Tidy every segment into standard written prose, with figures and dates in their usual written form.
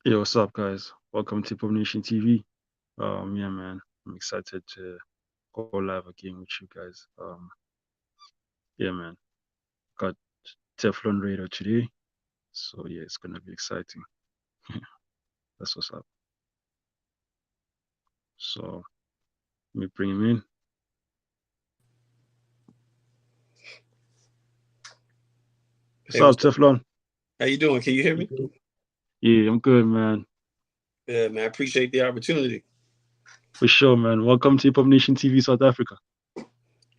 Yo, what's up, guys? Welcome to Pop Nation TV. Yeah, man, I'm excited to go live again with you guys. Yeah, man, got Teflon Radio today, so yeah, it's gonna be exciting. That's what's up. So let me bring him in. What's Hey, up, what's up? Teflon? How you doing? Can you hear me? Yeah, I'm good, man. Yeah, man. I appreciate the opportunity. For sure, man. Welcome to Pop Nation TV South Africa.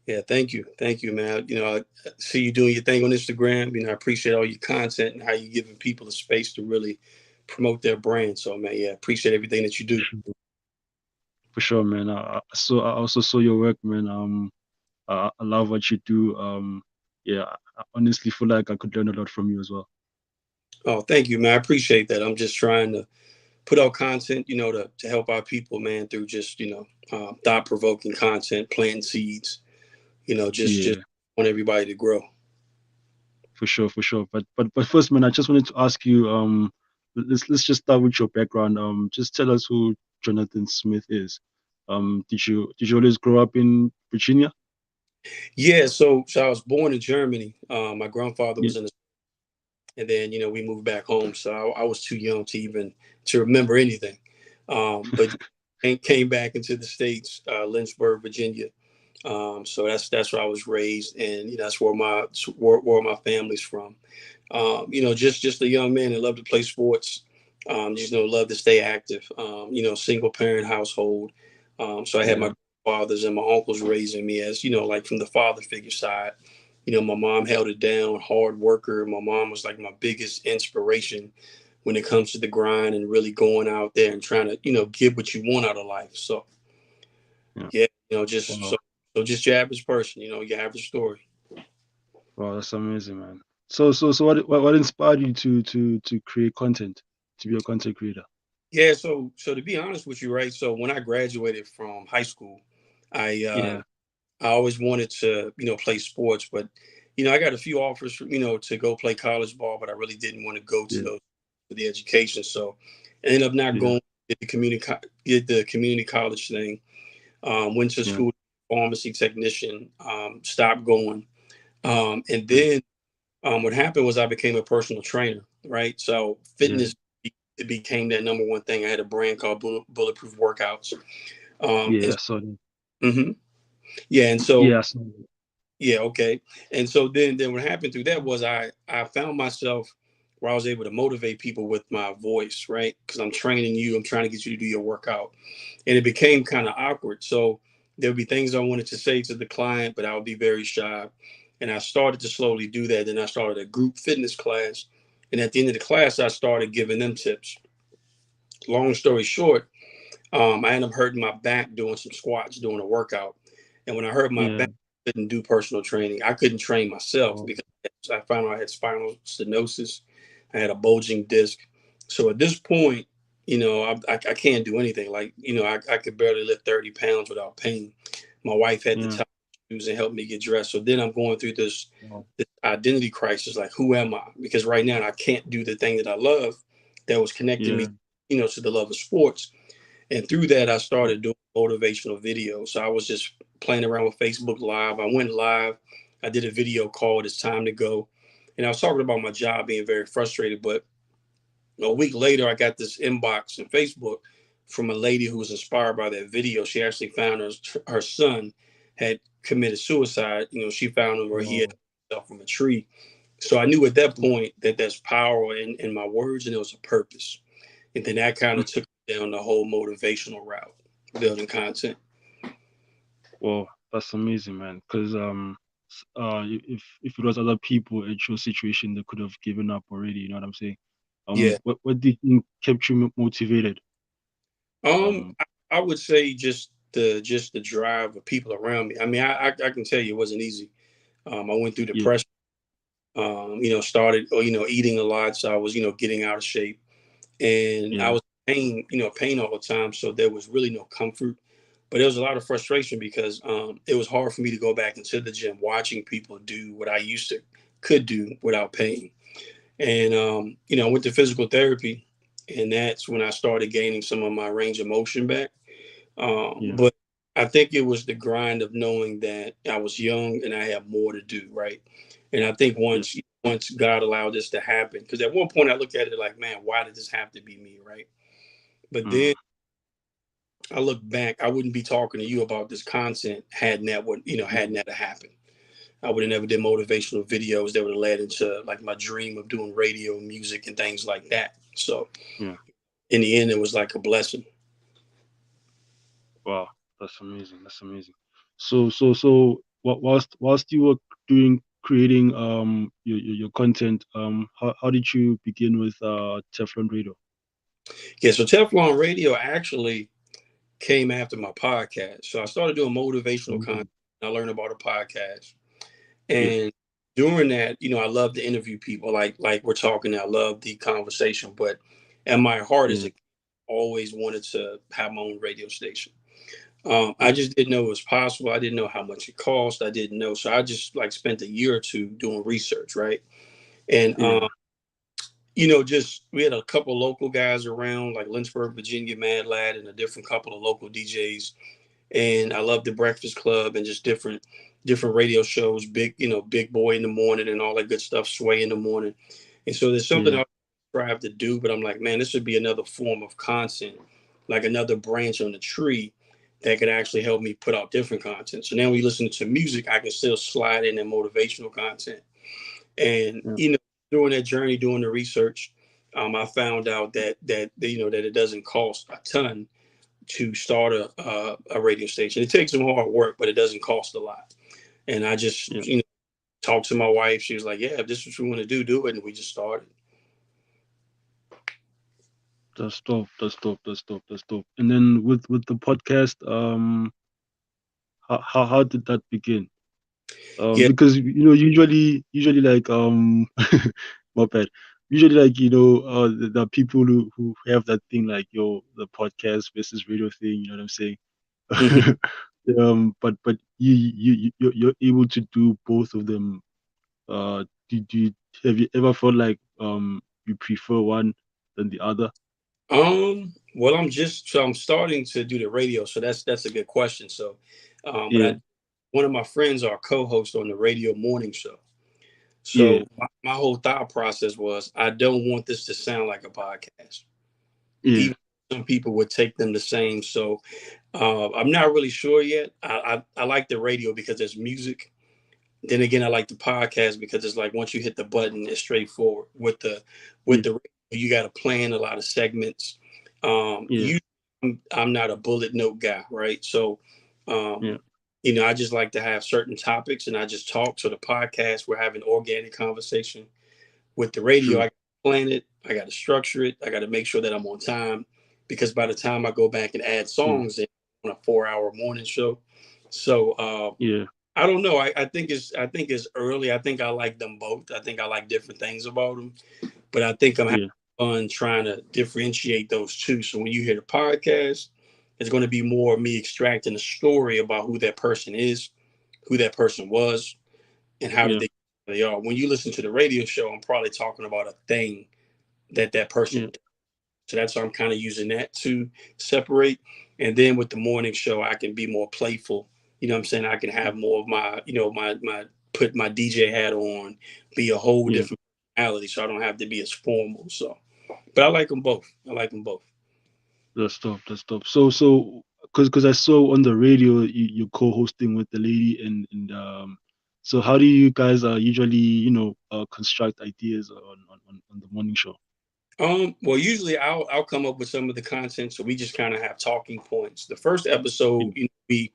Yeah, thank you, man. I see you doing your thing on Instagram. I appreciate all your content and how you giving people the space to really promote their brand. So, man, yeah, appreciate everything that you For do. sure, for sure, man. I also saw your work, man. I love what you do. Yeah, I honestly feel like I could learn a lot from you as well. Oh, thank you, man. I appreciate that. I'm just trying to put out content, to help our people, man, through just thought provoking content, planting seeds. Just Yeah. want everybody to grow. For sure, for sure. But first, man, I just wanted to ask you, let's just start with your background. Just tell us who Jonathan Smith is. Did you always grow up in Virginia? Yeah, so I was born in Germany. My grandfather Yeah, was in the and then we moved back home. So I was too young to even to remember anything. But came back into the states, Lynchburg, Virginia. So that's where I was raised, and that's where my family's from. Just a young man that loved to play sports. Loved to stay active. Single parent household. So I had my yeah, fathers and my uncles raising me as like from the father figure side. My mom held it down, hard worker. My mom was like my biggest inspiration when it comes to the grind and really going out there and trying to, get what you want out of life. So yeah. yeah, just Wow, so just your average person, your average story. wow, that's amazing, man. So what inspired you to create content, to be a content creator? Yeah, so to be honest with you, right? So when I graduated from high school, I Yeah, I always wanted to, play sports, but I got a few offers, to go play college ball, but I really didn't want to go to yeah, those for the education. So I ended up not yeah, going to did the community college thing. Went to yeah, school, pharmacy technician. Stopped going, and yeah, then what happened was I became a personal trainer. Right, so yeah, fitness it became that number one thing. I had a brand called Bulletproof Workouts. yeah. And So mhm. Yeah, and so yeah, so yeah, okay. And so then what happened through that was I found myself where I was able to motivate people with my voice, right? Because I'm training you, I'm trying to get you to do your workout, and it became kind of awkward. So there would be things I wanted to say to the client, but I would be very shy. And I started to slowly do that. Then I started a group fitness class, and at the end of the class, I started giving them tips. Long story short, I ended up hurting my back doing some squats, doing a workout. And when I hurt my yeah. back, I couldn't do personal training. I couldn't train myself Oh, because I found out I had spinal stenosis. I had a bulging disc. So at this point, I can't do anything. Like, I could barely lift 30 pounds without pain. My wife had to yeah. tie my shoes and help me get dressed. So then I'm going through Wow. this identity crisis. Like, who am I? Because right now I can't do the thing that I love that was connecting me, Yeah. to the love of sports. And through that, I Wow. started doing motivational videos. So I was just playing around with Facebook Live. I went live. I did a video called "It's Time to Go," and I was talking about my job being very frustrated. But a week later, I got this inbox on Facebook from a lady who was inspired by that video. She actually found her son had committed suicide. She found him where he had Wow. himself from a tree. So I knew at that point that there's power in my words and there was a purpose. And then that kind of took me down the whole motivational route, building content. Well, that's amazing, man. Because if it was other people at your situation, they could have given up already. You know what I'm saying? Yeah. What do you think kept you motivated? Um, I would say just the drive of people around me. I mean, I can tell you it wasn't easy. I went through yeah, depression. Started eating a lot, so I was getting out of shape, and I yeah, was pain all the time. So there was really no comfort, but there was a lot of frustration because it was hard for me to go back into the gym, watching people do what I used to could do without pain. And I went to physical therapy, and that's when I started gaining some of my range of motion back. Yeah. But I think it was the grind of knowing that I was young and I have more to do, right? And I think Yeah. once God allowed this to happen, because at one point I looked at it like, man, why did this have to be me, right? But then Mm. I look back, I wouldn't be talking to you about this content hadn't that happened. I would have never did motivational videos that would have led into like my dream of doing radio music and things like that. So Yeah. in the end, it was like a blessing. Wow. That's amazing. That's amazing. So, whilst you were doing creating your content, how did you begin with Teflon Radio? Yeah, so Teflon Radio actually came after my podcast. So I started doing motivational content. Mm. I learned about a podcast. Yeah. And during that, I love to interview people like we're talking now. I love the conversation, but at my heart is Yeah. always wanted to have my own radio station. I Yeah. just didn't know it was possible. I didn't know how much it cost. I didn't know. So I just like spent a year or two doing research, right? And Yeah. just we had a couple local guys around, like Lynchburg, Virginia, Mad Lad, and a different couple of local DJs. And I love the Breakfast Club and just different radio shows, Big Boy in the morning and all that good stuff, Sway in the morning. And so there's something Yeah. I strive to do, but I'm like, man, this would be another form of content, like another branch on the tree that could actually help me put out different content. So now when you listen to music, I can still slide in that motivational content. And Yeah. during that journey, doing the research, I found out that it doesn't cost a ton to start a radio station. It takes some hard work, but it doesn't cost a lot. And I just, Yeah. talked to my wife. She was like, "Yeah, if this is what you want to do it." And we just started. That's dope. That's dope. That's dope. That's dope. And then with the podcast, how did that begin? Yeah, Because usually like my bad. Usually like the people who have that thing like the podcast versus radio thing. You know what I'm saying? mhm. But you're able to do both of them. Do you have you ever felt like you prefer one than the other? Well, I'm starting to do the radio, so that's a good question. So, but Yeah. one of my friends are co-host on the radio morning show. Yeah. So my whole thought process was, I don't want this to sound like a podcast. Yeah. Even some people would take them the same. So I'm not really sure yet. I like the radio because there's music. Then again, I like the podcast because it's like once you hit the button, it's straightforward. With Yeah. the radio, you got to plan a lot of segments. Yeah. I'm not a bullet note guy, right? So, Yeah. um, I just like to have certain topics and I just talk. So the podcast, we're having organic conversation. With the radio, I True. got to plan it, I got to structure it, I got to make sure that I'm on time because by the time I go back and add Yeah. songs in on a 4 hour morning show, so Yeah. I don't know. I think it's early. I think I like them both. I think I like different things about them, but I think I'm having Yeah. fun trying to differentiate those two. So when you hear the podcast, it's going to be more of me extracting a story about who that person is, who that person was, and how did Yeah. they are. When you listen to the radio show, I'm probably talking about a thing that person Yeah. did. So that's why I'm kind of using that to separate. And then with the morning show, I can be more playful. You know what I'm saying? I can have more of my, my put my DJ hat on, be a whole Yeah. different personality. So I don't have to be as formal. So, but I like them both. I like them both. That's dope. That's dope. So, because I saw on the radio you co-hosting with the lady, and so how do you guys usually construct ideas on the morning show? Well, usually I'll come up with some of the content, so we just kind of have talking points. The first episode, Yeah.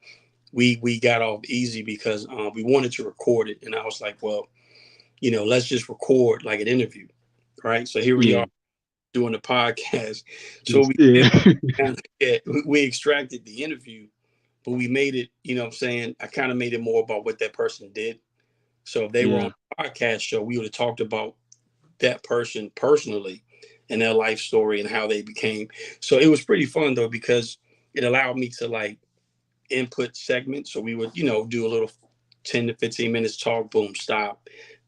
we got off easy because we wanted to record it, and I was like, well, let's just record like an interview, right? So here we Yeah. are doing the podcast. So Yes. we did, Yeah. yeah, we extracted the interview, but we made it. You know what I'm saying? I kind of made it more about what that person did. So if they were on Yeah. a podcast show, we would have talked about that person personally and their life story and how they became. So it was pretty fun though because it allowed me to like input segments. So we would, do a little 10 to 15 minutes talk, boom, stop,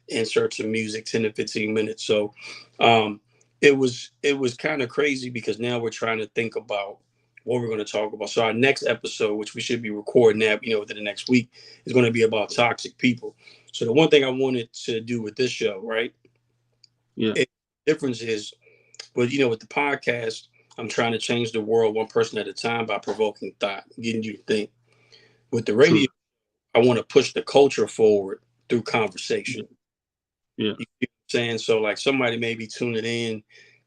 insert some music, 10 to 15 minutes. So um, it was kind of crazy because now we're trying to think about what we're going to talk about. So our next episode, which we should be recording now, within the next week, is going to be about toxic people. So the one thing I wanted to do with this show, right? Yeah. The difference is, but with the podcast, I'm trying to change the world one person at a time by provoking thought, getting you to think. With the radio, True. I want to push the culture forward through Yeah. conversation. Yeah. You see what I'm saying? So like somebody may be tuning in,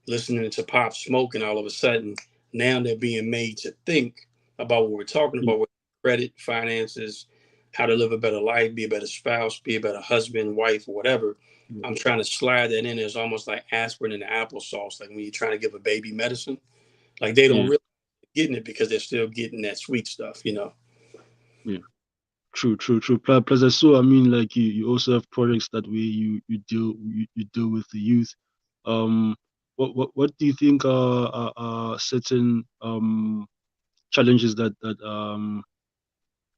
listening to Pop Smoke, and all of a sudden now they're being made to think about what we're talking Yeah. about with credit, finances, how to live a better life, be a better spouse, be a better husband, wife, or whatever. Yeah. I'm trying to slide that in. It's almost like aspirin and applesauce, like when you're trying to give a baby medicine. Like they don't Yeah. really getting it because they're still getting that sweet stuff. Yeah. True, true, true. Plus, I saw. I mean, like you also have projects that way you deal with the youth. Um, what do you think are certain challenges that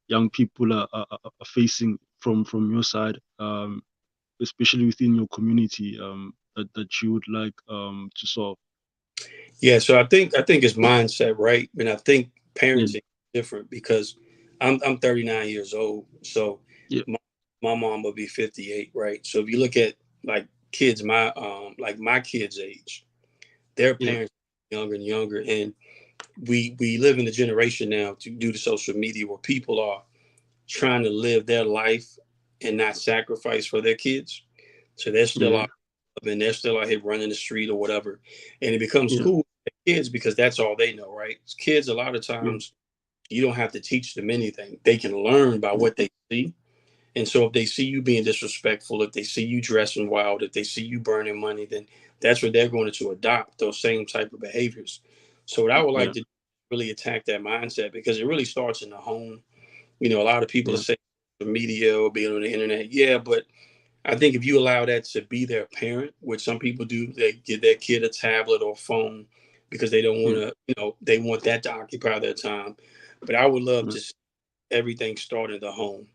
young people are facing from your side, especially within your community, that you would like to solve? Yeah, so I think it's mindset, right? And I think Yeah, parenting is different because I'm 39 years old. So yeah, my mom will be 58, right? So if you look at like kids my kids' age, their yeah, parents are younger and younger, and we live in a generation now due to social media where people are trying to live their life and not sacrifice for their kids. So they're still yeah, out and they're still out here running the street or whatever. And it becomes yeah, cool for kids because that's all they know, right? Kids, a lot of yeah, times, you don't have to teach them anything. They can learn by yeah, what they see. And so if they see you being disrespectful, if they see you dressing wild, if they see you burning money, then that's what they're going to adopt, those same type of behaviors. So what I would like yeah, to really attack that mindset because it really starts in the home. A lot of people are yeah, saying the media or being on the internet. Yeah, but I think if you allow that to be their parent, which some people do, they give their kid a tablet or phone because they don't want yeah, to, they want that to occupy their time. But I would love yeah, to see everything start in the home,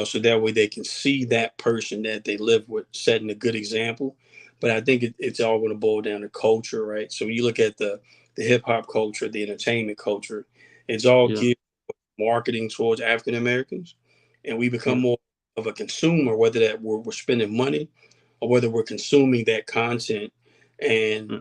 so that way they can see that person that they live with setting a good example. But I think it's all going to boil down to culture, right? So when you look at the hip hop culture, the entertainment culture, it's all yeah, geared marketing towards African Americans, and we become yeah, more of a consumer, whether that we're spending money or whether we're consuming that content, and yeah,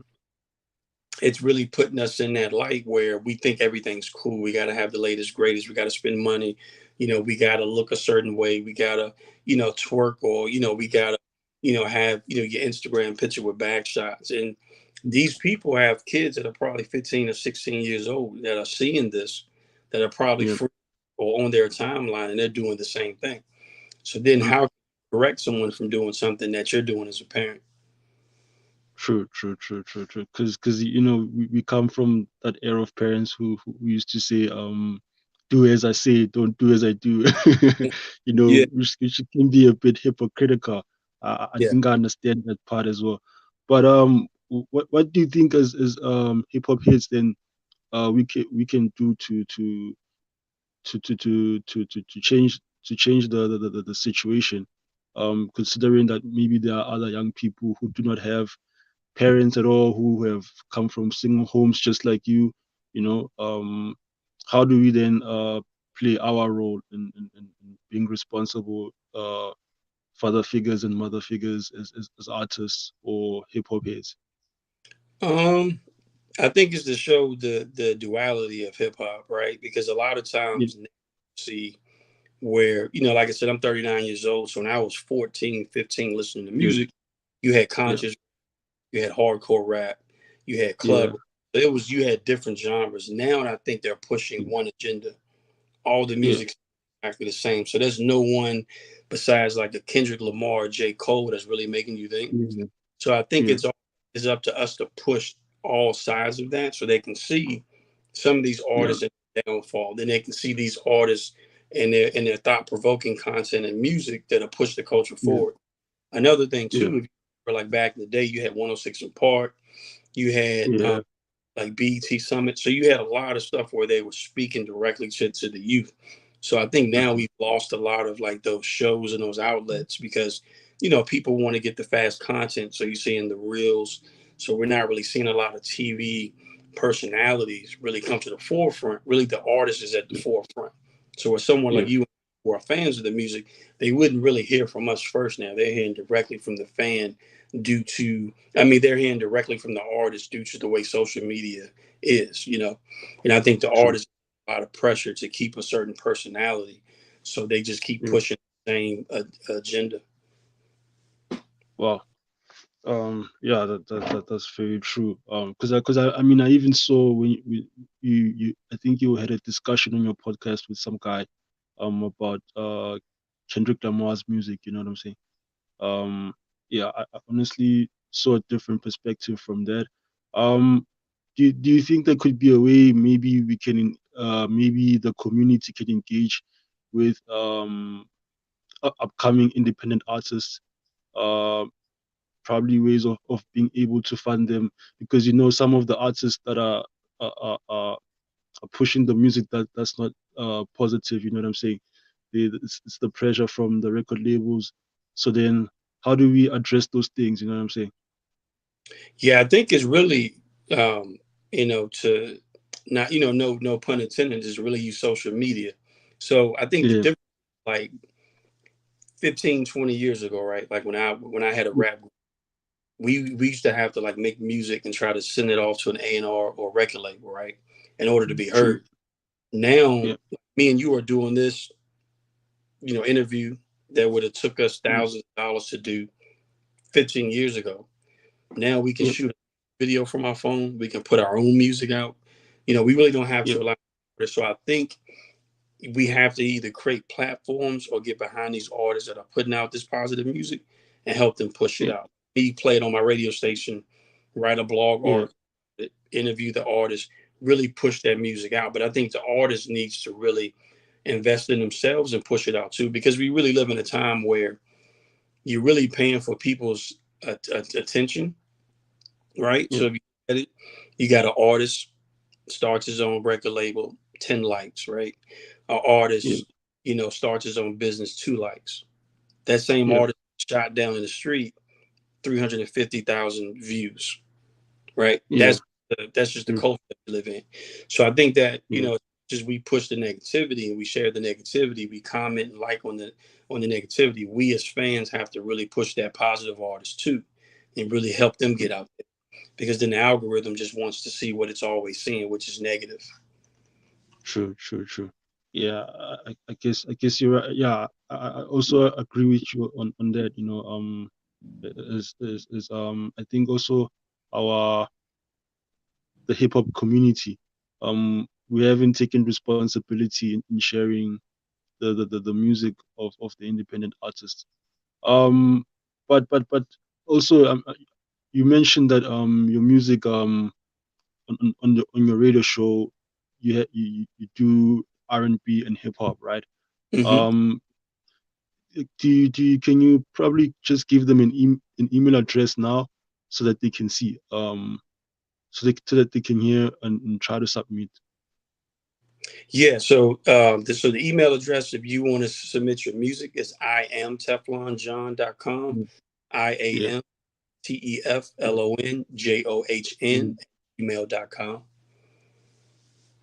it's really putting us in that light where we think everything's cool. We got to have the latest, greatest. We got to spend money. We got to look a certain way. We got to, twerk or, we got to, have, your Instagram picture with back shots. And these people have kids that are probably 15 or 16 years old that are seeing this, that are probably yeah. free or on their timeline and they're doing the same thing. So then True, how can you correct someone from doing something that you're doing as a parent? true, true, true, true, true. Because we come from that era of parents who used to say, do as I say, don't do as I do. Yeah. Which can be a bit hypocritical. I Yeah. think I understand that part as well. But what do you think as hip hop hits then we can do to change the situation, considering that maybe there are other young people who do not have parents at all, who have come from single homes just like you know how do we then play our role in being responsible father figures and mother figures as artists or hip hop heads? Um, I think it's to show the duality of hip hop, right? Because a lot of Yeah, times see where, like I said, I'm 39 years old. So when I was 14, 15 listening to yeah, music, you had yeah, conscious, you had hardcore rap, you had yeah, club. You had different genres. Now I think they're pushing one agenda. All the yeah, music's exactly the same. So there's no one besides like a Kendrick Lamar, J. Cole that's really making you think. yeah, So I think yeah, it's up to us to push all sides of that so they can see some of these yeah, artists that downfall. Then they can see these artists and their thought provoking content and music that'll push the culture yeah, forward. Another thing yeah, too, if you remember, like back in the day, you had 106 in Park, you had yeah, like BET Summit. So you had a lot of stuff where they were speaking directly to the youth. So I think yeah, now we've lost a lot of like those shows and those outlets because people want to get the fast content. So you see in the reels, So we're not really seeing a lot of TV personalities really come to the forefront. Really, the artist is at the yeah, forefront. So with someone like yeah, you who are fans of the music, they wouldn't really hear from us first now. They're hearing directly from the fan due to, I mean, they're hearing directly from the artist due to the way social media is, you know. And I think the true. artist has a lot of pressure to keep a certain personality. So they just keep Yeah. pushing the same agenda. Wow. Yeah, that's very true. I mean, I even saw when you I think you had a discussion on your podcast with some guy about Kendrick Lamar's music. You know what I'm saying? Um, yeah, I honestly saw a different perspective from that. Um, do you think there could be a way maybe we can maybe the community can engage with upcoming independent artists? Um Probably ways of being able to fund them, because some of the artists that are, are, are are pushing the music that's not positive. You know what I'm saying? It's the pressure from the record labels. So then how do we address those things? You know what I'm saying? Yeah, I think it's really, um, to not, no pun intended, is really use social media. So I think the Yeah, difference, like 15, 20 years ago, right? Like when I had a yeah, rap group, we used to have to like make music and try to send it off to an A&R or record label, right? In order to be true. heard. Now, Yeah, me and you are doing this, interview that would have took us yeah, thousands of dollars to do 15 years ago. Now we can yeah, shoot a video from our phone. We can put our own music out. We really don't have yeah, to allow. So I think we have to either create platforms or get behind these artists that are putting out this positive music and help them push it yeah, out. Me play it on my radio station, write a blog yeah, article, interview the artist, really push that music out. But I think the artist needs to really invest in themselves and push it out too, because we really live in a time where you're really paying for people's attention, right? yeah, So if you get it, you got an artist starts his own record label, 10 likes, right? An yeah, artist, starts his own business, 2 likes. That same yeah, artist shot down in the street, 350,000 views, right? yeah, That's just the true, culture that we live in. So I think that, yeah, just we push the negativity and we share the negativity, we comment and like on the negativity. We as fans have to really push that positive artist too and really help them true, get out there, because then the algorithm just wants to see what it's always seeing, which is negative. true, true, true. Yeah, I guess you're right. Yeah, I also agree with you on that. I think also our the hip hop community, we haven't taken responsibility in sharing the music of the independent artists. Um, but also, you mentioned that your music on your radio show, you do R&B and hip hop, right? Hmm. Um, can you probably just give them an email address now so that they can see so that they can hear and try to submit. Yeah. So the email address, if you want to submit your music, is iamteflonjohn.com. Mm. Yeah, IAMTEFLONJOHN mm, email.com.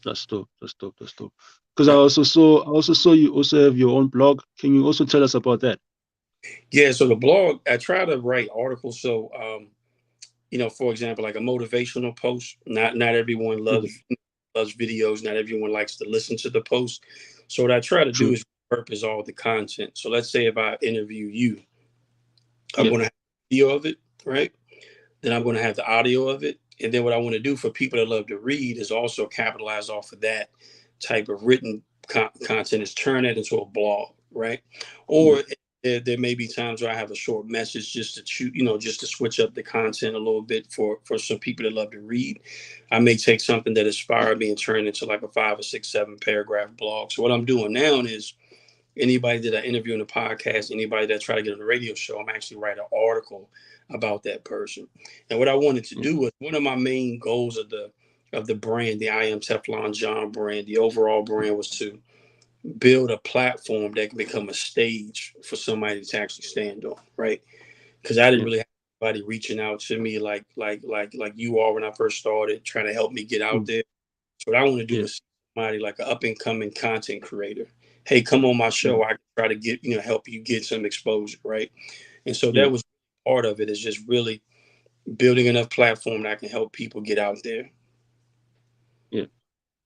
that's dope. That's dope. That's dope. Because I also saw you also have your own blog. Can you also tell us about that? Yeah. So the blog, I try to write articles. So, for example, like a motivational post. Not everyone Mhm. loves videos. Not everyone likes to listen to the post. So what I try to do True. is purpose all the content. So let's say if I interview you, I'm Yeah. going to have video of it, right? Then I'm going to have the audio of it. And then what I want to do for people that love to read is also capitalize off of that type of written content, is turn that into a blog, right? Yeah. Or there may be times where I have a short message just to just to switch up the content a little bit for some people that love to read. I may take something that inspired me and turn it into like a 5 or 6, 7 paragraph blog. So what I'm doing now is anybody that I interview in a podcast, anybody that try to get on a radio show, I'm actually write an article about that person. And what I wanted to Yeah. do was, one of my main goals of the brand, the I Am Teflon John brand, the overall brand, was to build a platform that can become a stage for somebody to actually stand on, right? Because I didn't Yeah. really have Somebody reaching out to me like you are when I first started, trying to help me get out mm, there. So what I want to do yeah, is somebody like an up and coming content creator. Hey, come on my mm, show. I can try to get, help you get some exposure, right? And so yeah, that was part of it, is just really building enough platform that I can help people get out there. yeah.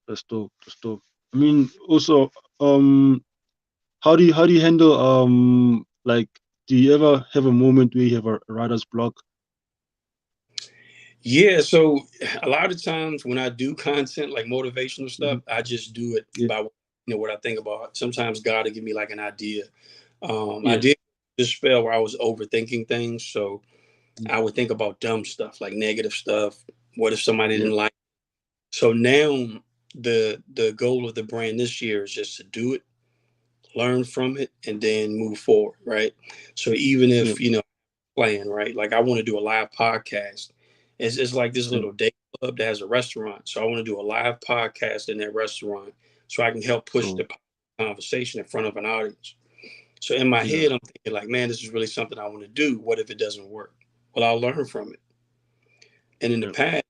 That's dope. That's dope. I mean, also, um, how do you handle like, do you ever have a moment where you have a writer's block? Yeah, so a lot of times when I do content like motivational stuff, Mhm. I just do it Yeah, by what I think about. Sometimes God will give me like an idea. I yeah, did this spell where I was overthinking things, so mm, I would think about dumb stuff like negative stuff. What if somebody yeah, didn't like? So now the goal of the brand this year is just to do it, learn from it, and then move forward, right? So even yeah, if playing, right, like I want to do a live podcast. It's like this yeah, little day club that has a restaurant. So I want to do a live podcast in that restaurant so I can help push so the conversation in front of an audience. So in my yeah, head, I'm thinking like, man, this is really something I want to do. What if it doesn't work? Well, I'll learn from it. And in the yeah, past,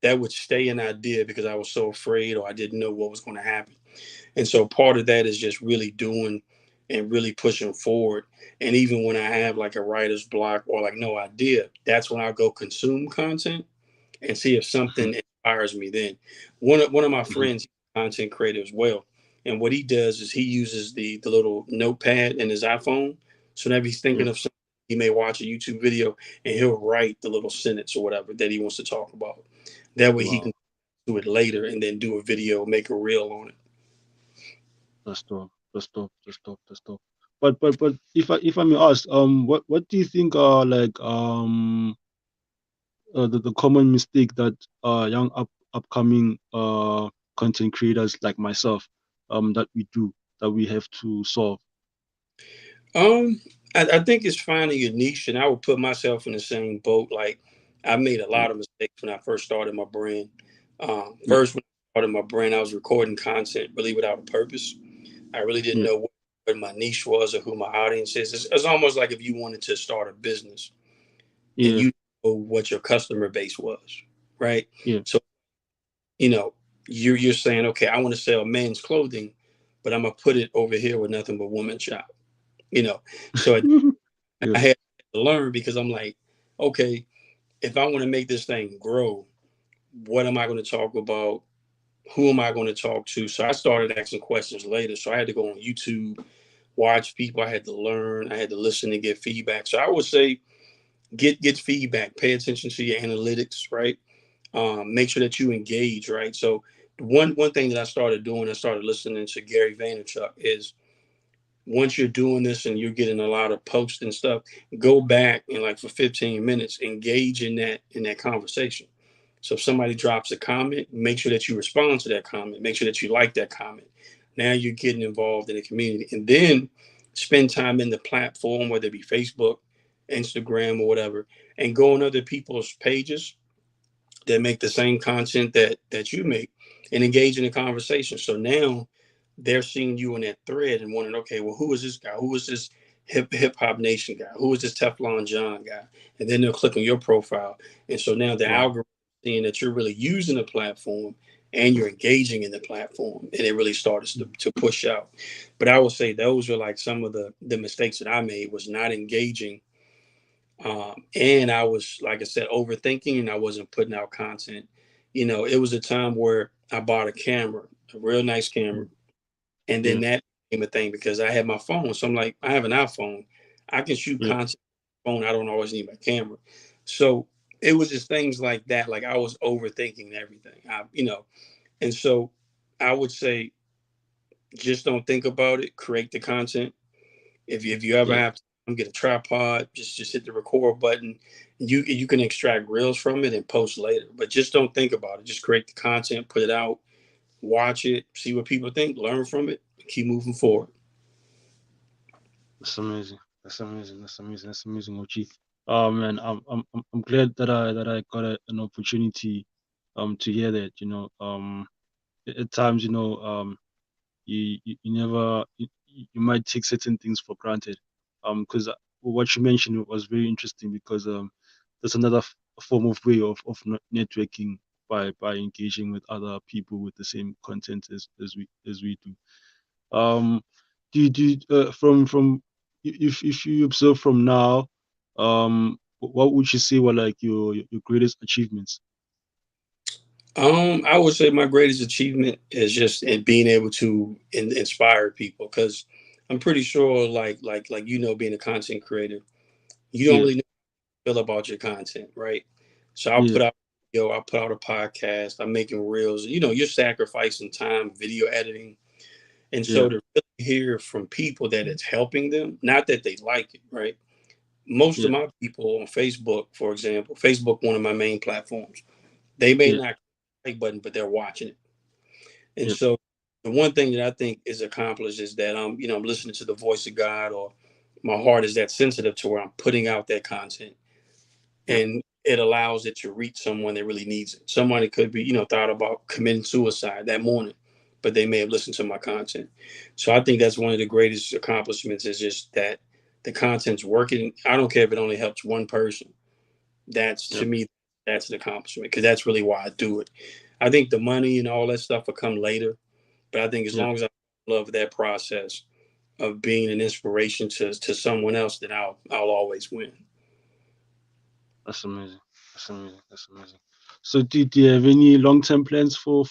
that would stay an idea because I was so afraid or I didn't know what was going to happen. And so part of that is just really doing and really pushing forward. And even when I have like a writer's block or like no idea, that's when I go consume content and see if mhm, something inspires me. Then one of my mhm, friends, content creator as well, and what he does is he uses the little notepad in his iPhone. So whenever he's yeah, thinking of something, he may watch a YouTube video and he'll write the little sentence or whatever that he wants to talk about. That way he wow, can do it later and then do a video, make a reel on it. that's dope. That's dope. That's dope. That's dope. But if I may ask, what do you think are like the common mistake that young upcoming content creators like myself that we do, that we have to solve? Um, I think it's finding your niche, and I would put myself in the same boat. Like I made a Yeah, lot of mistakes when I first started my brand. yeah, First, when I started my brand, I was recording content really without a purpose. I really didn't yeah, know what my niche was or who my audience is. It's almost like if you wanted to start a business and yeah, you know what your customer base was, right? yeah. So you know you're saying, okay, I want to sell men's clothing, but I'm gonna put it over here with nothing but women's shop. You know, so Yeah, I had to learn because I'm like, okay, if I want to make this thing grow, what am I going to talk about? Who am I going to talk to? So I started asking questions later. So I had to go on YouTube, watch people. I had to learn. I had to listen and get feedback. So I would say get feedback. Pay attention to your analytics, right? Make sure that you engage, right? So one thing that I started doing, I started listening to Gary Vaynerchuk is once you're doing this and you're getting a lot of posts and stuff, go back and like for 15 minutes, engage in that conversation. So if somebody drops a comment, make sure that you respond to that comment. Make sure that you like that comment. Now you're getting involved in the community. And then spend time in the platform, whether it be Facebook, Instagram, or whatever, and go on other people's pages that make the same content that you make and engage in the conversation. So now they're seeing you in that thread and wondering, okay, well, who is this guy? Who is this hip hop nation guy? Who is this Teflon John guy? And then they'll click on your profile. And so now the wow, algorithm seeing that you're really using the platform and you're engaging in the platform, and it really starts to push out. But I would say those are like some of the mistakes that I made, was not engaging, and I was, like I said, overthinking, and I wasn't putting out content. It was a time where I bought a camera, a real nice camera, mm, and then yeah, that became a thing because I had my phone. So I'm like, I have an iPhone, I can shoot yeah, content on my phone. I don't always need my camera. So it was just things like that. Like I was overthinking everything. And so I would say, just don't think about it. Create the content. If you ever yeah. have to get a tripod, just hit the record button. You can extract reels from it and post later, but just don't think about it. Just create the content, put it out, watch it, see what people think, learn from it, keep moving forward. That's amazing. That's amazing. That's amazing. That's amazing, Ochi. Oh man, I'm glad that I got an opportunity to hear that. At times, you never you might take certain things for granted. Because what you mentioned was very interesting because that's another form of way of networking by engaging with other people with the same content as we do. Um, from if you observe from now, what would you say were like your greatest achievements? I would say my greatest achievement is just in being able to inspire people, because I'm pretty sure, like being a content creator, you don't Yeah, really know how to feel about your content, right? So I'll yeah, put out I'll put out a podcast, I'm making reels, you're sacrificing time, video editing. And yeah, so to really hear from people that it's helping them, not that they like it, right? Most yeah, of my people on Facebook, for example, Facebook, one of my main platforms, they may yeah, not like button, but they're watching it. And yeah, so the one thing that I think is accomplished is that I'm listening to the voice of God, or my heart is that sensitive to where I'm putting out that content, yeah. and it allows it to reach someone that really needs it. Somebody could be, thought about committing suicide that morning, but they may have listened to my content. So I think that's one of the greatest accomplishments, is just that the content's working. I don't care if it only helps one person. That's, Yeah. to me, that's an accomplishment, because that's really why I do it. I think the money and all that stuff will come later, but I think as Yeah, long as I love that process of being an inspiration to someone else, then I'll always win. that's amazing. That's amazing. That's amazing. So, do you have any long-term plans for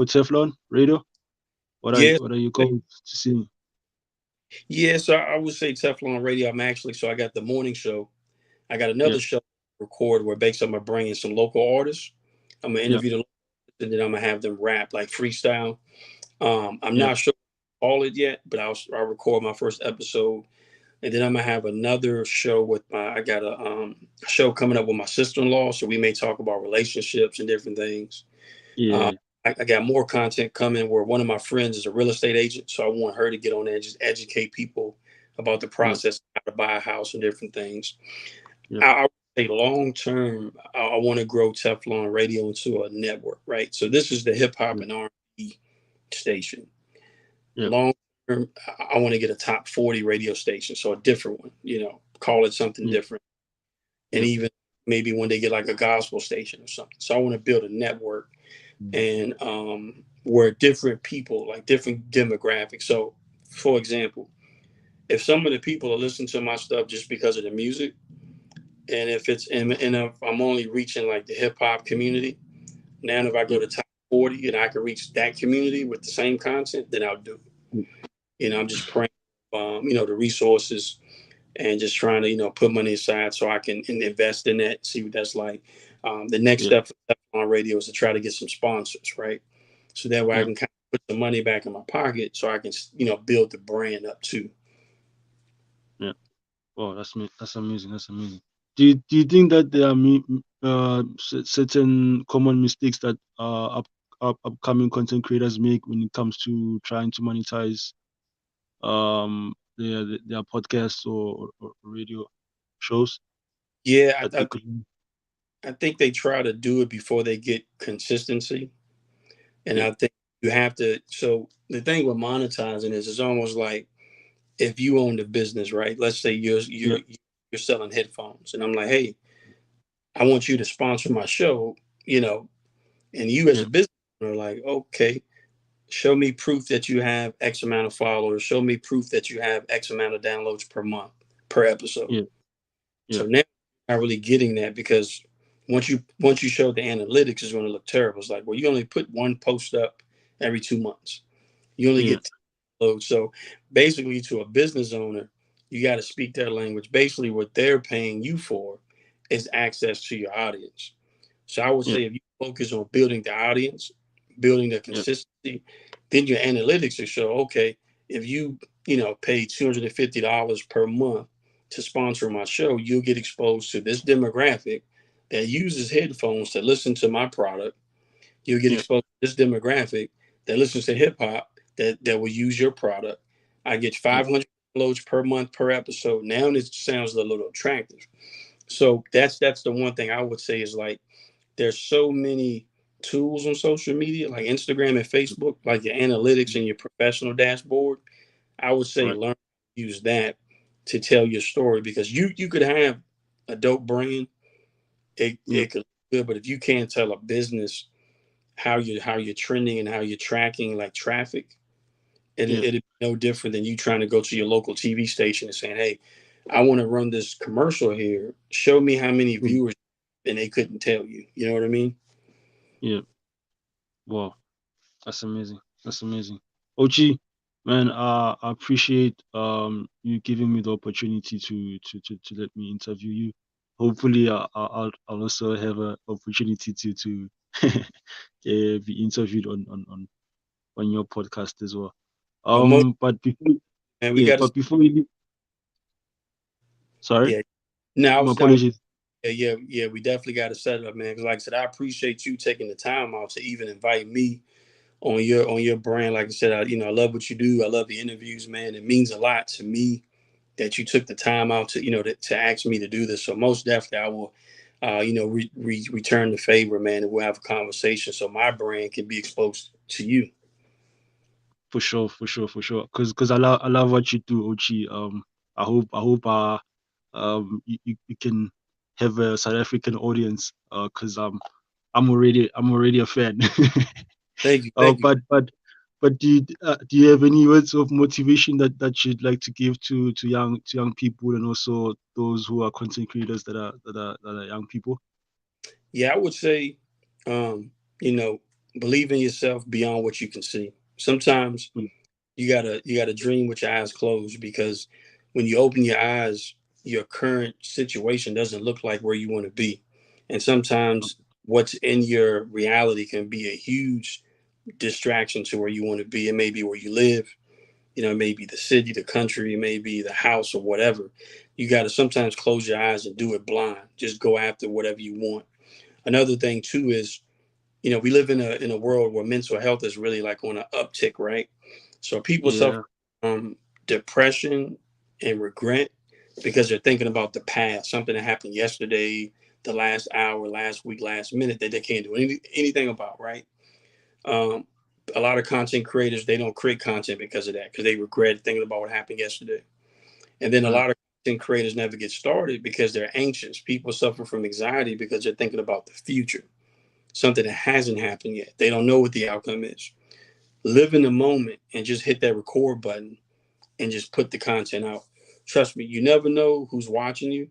Teflon Radio? Yeah, What are you going to see? yeah. So I would say Teflon Radio. So I got the morning show. I got Yeah, another show to record where basically I'm gonna bring in some local artists. I'm gonna yeah, interview the locals, and then I'm gonna have them rap like freestyle. I'm yeah, not sure all it yet, but I'll record my first episode, and then I'm gonna have another show with I got a show coming up with my sister-in-law, so we may talk about relationships and different things. Uh, yeah, I got more content coming where one of my friends is a real estate agent, so I want her to get on there and just educate people about the yeah, process of how to buy a house and different things. yeah, I would say long term, I want to grow Teflon Radio into a network, right? So this is the hip hop yeah, and R&B station. yeah, Long term, I want to get a top 40 radio station, so a different one, call it something yeah, different, and yeah, even maybe when they get like a gospel station or something. So I want to build a network, and where different people, like different demographics. So, for example, if some of the people are listening to my stuff just because of the music, and if I'm only reaching like the hip hop community, now if I go yeah, to top 40 and I can reach that community with the same content, then I'll do it. yeah, I'm just praying, the resources, and just trying to put money aside so I can invest in that. See what that's like. The next yeah, step on radio is to try to get some sponsors, right? So that way I yeah, can kind of put the money back in my pocket, so I can build the brand up too. yeah. Oh, that's amazing. That's amazing. Do you think that there are certain common mistakes that upcoming content creators make when it comes to trying to monetize their podcasts or radio shows Yeah, that they could? I think they try to do it before they get consistency, and Yeah, I think you have to. So the thing with monetizing is, it's almost like if you own the business, right? Let's say yeah, you're selling headphones, and I'm like, hey, I want you to sponsor my show, you know, and you as yeah, a business owner are like, okay, show me proof that you have X amount of followers, show me proof that you have X amount of downloads per month, per episode. yeah, yeah, So now you're not really getting that, because once you show the analytics, it's going to look terrible. It's like, well, you only put one post up every 2 months. You only yeah, get loads. So basically, to a business owner, you got to speak their language. Basically, what they're paying you for is access to your audience. So I would yeah, say if you focus on building the audience, building the yeah, consistency, then your analytics will show, okay, if you pay $250 per month to sponsor my show, you'll get exposed to this demographic that uses headphones to listen to my product. You'll get yeah, exposed to this demographic that listens to hip hop that will use your product. I get yeah, 500 downloads per month per episode. Now it sounds a little attractive. So that's the one thing I would say is, like, there's so many tools on social media like Instagram and Facebook, like your analytics and your professional dashboard. I would say right, learn to use that to tell your story, because you could have a dope brand, Yeah. it could look good. But if you can't tell a business how you're trending and how you're tracking like traffic, Yeah. it'd be no different than you trying to go to your local TV station and saying, "Hey, I want to run this commercial here. Show me how many Mm. viewers," and they couldn't tell you. You know what I mean? Yeah. Wow. That's amazing. That's amazing. Ochi, man, I appreciate you giving me the opportunity to let me interview you. Hopefully, I'll also have an opportunity to be interviewed on your podcast as well. Well, most, But before man, we yeah, got to. but before we leave, sorry, Yeah. Now, my I was apologies. yeah. We definitely got to set it up, man. Because like I said, I appreciate you taking the time out to even invite me on your brand. Like I said, I love what you do. I love the interviews, man. It means a lot to me that you took the time out to ask me to do this. So most definitely, I will, return the favor, man, and we'll have a conversation so my brand can be exposed to you. For sure, for sure, for sure. Cause I love what you do, Ochi. I hope you can have a South African audience. Cause I'm already a fan. Thank you, uh, thank you. but but but do you have any words of motivation that you'd like to give to young people and also those who are content creators that are young people? Yeah, I would say, um, you know, believe in yourself beyond what you can see. Sometimes Mm. you gotta dream with your eyes closed because when you open your eyes, your current situation doesn't look like where you want to be, and sometimes what's in your reality can be a huge distraction to where you want to be. It may be where you live, it may be the city, the country, it may be the house or whatever. You got to sometimes close your eyes and do it blind. Just go after whatever you want. Another thing too is, we live in a world where mental health is really like on an uptick, right? So people suffer Yeah, from depression and regret because they're thinking about the past, something that happened yesterday, the last hour, last week, last minute that they can't do anything about, right? Um, a lot of content creators, they don't create content because of that, because they regret thinking about what happened yesterday. And then a mm, lot of content creators never get started because they're anxious. People suffer from anxiety because they're thinking about the future, something that hasn't happened yet. They don't know what the outcome is. Live in the moment and just hit that record button and just put the content out. Trust me, you never know who's watching you.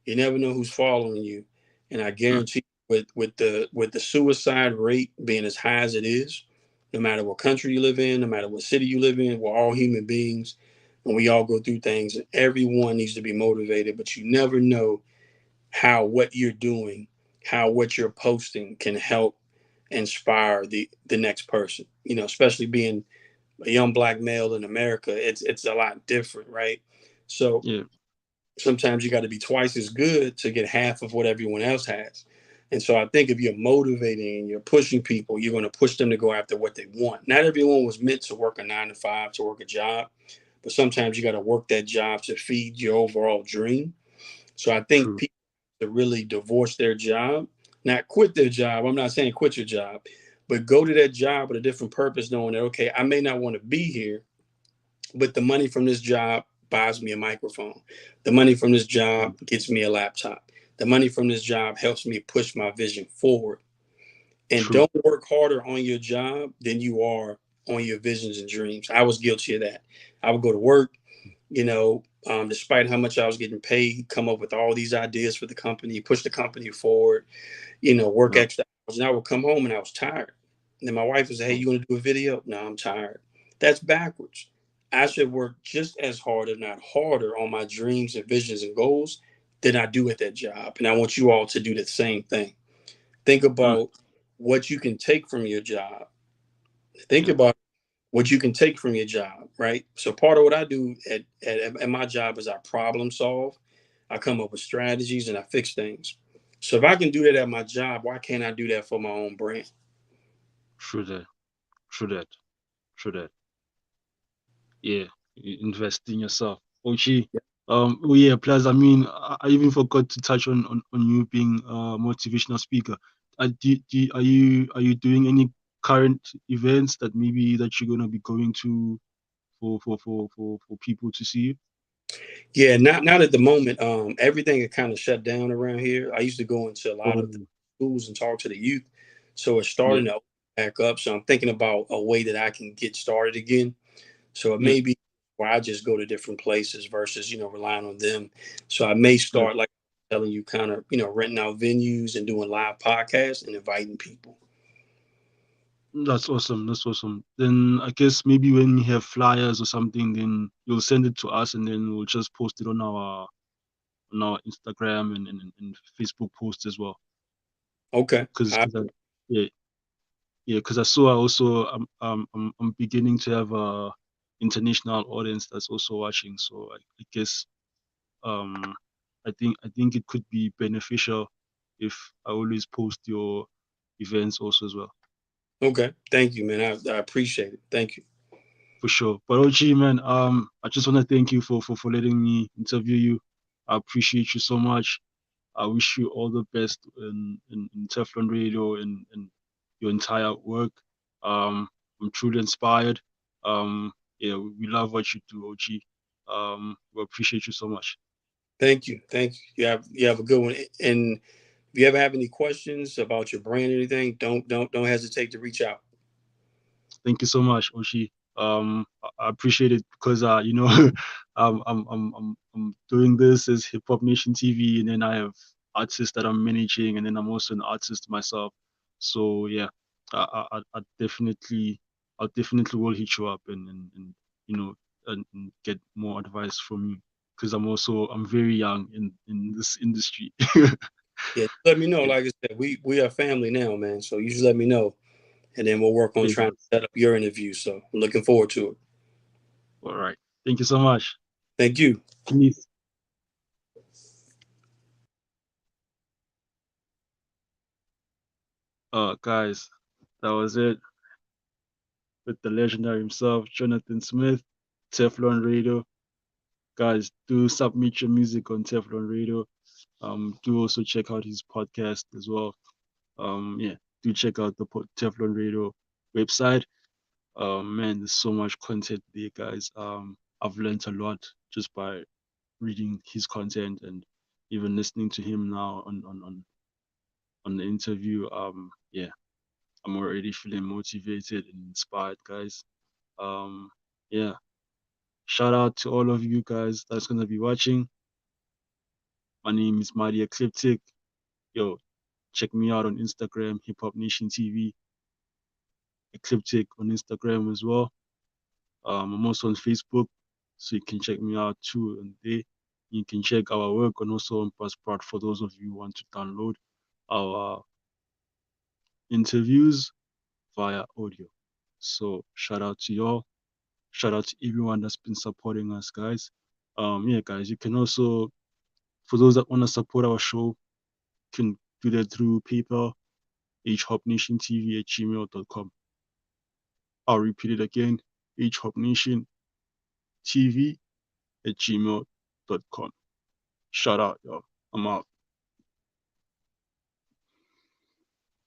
You never know who's following you. And I mm, guarantee you, with the suicide rate being as high as it is, no matter what country you live in, no matter what city you live in, we're all human beings and we all go through things. And everyone needs to be motivated, but you never know how what you're doing, how what you're posting can help inspire the next person. Especially being a young black male in America, it's a lot different, right? So yeah, sometimes you got to be twice as good to get half of what everyone else has. And so I think if you're motivating and you're pushing people, you're going to push them to go after what they want. Not everyone was meant to work a 9 to 5, to work a job, but sometimes you got to work that job to feed your overall dream. So I think true. people to really divorce their job, not quit their job. I'm not saying quit your job, but go to that job with a different purpose, knowing that, okay, I may not want to be here, but the money from this job buys me a microphone. The money from this job Mm, gets me a laptop. The money from this job helps me push my vision forward. And true. don't work harder on your job than you are on your visions and dreams. I was guilty of that. I would go to work, despite how much I was getting paid, come up with all these ideas for the company, push the company forward, work Yeah. extra hours. And I would come home and I was tired. And then my wife would say, "Hey, Mm, you want to do a video?" No, I'm tired. That's backwards. I should work just as hard, if not harder, on my dreams and visions and goals than I do at that job. And I want you all to do the same thing. Think mm, about what you can take from your job. Think yeah. about what you can take from your job, right? So part of what I do at my job is I problem solve. I come up with strategies and I fix things. So if I can do that at my job, why can't I do that for my own brand? True that. True that. True that. Yeah, invest in yourself. Okay. Oh yeah, plus I mean, I even forgot to touch on you being a motivational speaker. Are you doing any current events that maybe that you're gonna be going to for people to see you? Yeah, not at the moment. Everything had kind of shut down around here. I used to go into a lot of the Oh, schools and talk to the youth, so it's yeah, starting to open back up. So I'm thinking about a way that I can get started again. So it yeah, may be where I just go to different places versus relying on them. So I may yeah. start like telling you, kind of renting out venues and doing live podcasts and inviting people. That's awesome. That's awesome. Then I guess maybe when you have flyers or something, then you'll send it to us, and then we'll just post it on our Instagram and Facebook posts as well. Okay. Because yeah, yeah, because I also I'm beginning to have a international audience that's also watching. So I guess um I think it could be beneficial if I always post your events also as well. Okay. Thank you, man. I appreciate it. Thank you. For sure. But OG man, I just want to thank you for letting me interview you. I appreciate you so much. I wish you all the best in Teflon Radio and your entire work. I'm truly inspired. Yeah, we love what you do, OG. We appreciate you so much. Thank you. Thank you. You have a good one. And if you ever have any questions about your brand or anything, don't hesitate to reach out. Thank you so much, Oshi. I appreciate it because I'm doing this as Hip Hop Nation TV, and then I have artists that I'm managing, and then I'm also an artist myself. So yeah, I definitely, I definitely will hit you up and you know and get more advice from you because I'm very young in this industry. Yeah, let me know. Yeah, Like I said, we are family now, man. So you just let me know, and then we'll work on thank trying you. to set up your interview. So I'm looking forward to it. All right, thank you so much. Thank you. Peace. Guys, that was it with the legendary himself, Jonathan Smith, Teflon Radio. Guys, do submit your music on Teflon Radio. Do also check out his podcast as well. Yeah, do check out the Teflon Radio website. Man, there's so much content there, guys. I've learned a lot just by reading his content and even listening to him now on the interview. Yeah, I'm already feeling motivated and inspired, guys. Um, yeah, shout out to all of you guys that's gonna be watching. My name is Madi Ecliptic. Yo, check me out on Instagram, Hip Hop Nation TV, Ecliptic on Instagram as well. I'm also on Facebook, so you can check me out too on there. You can check our work and also on Passport for those of you who want to download our interviews via audio. So shout out to y'all. Shout out to everyone that's been supporting us, guys. Yeah, guys, you can also, for those that want to support our show, can do that through PayPal, hopnationtv@gmail.com. I'll repeat it again, hopnationtv@gmail.com. Shout out, y'all. I'm out.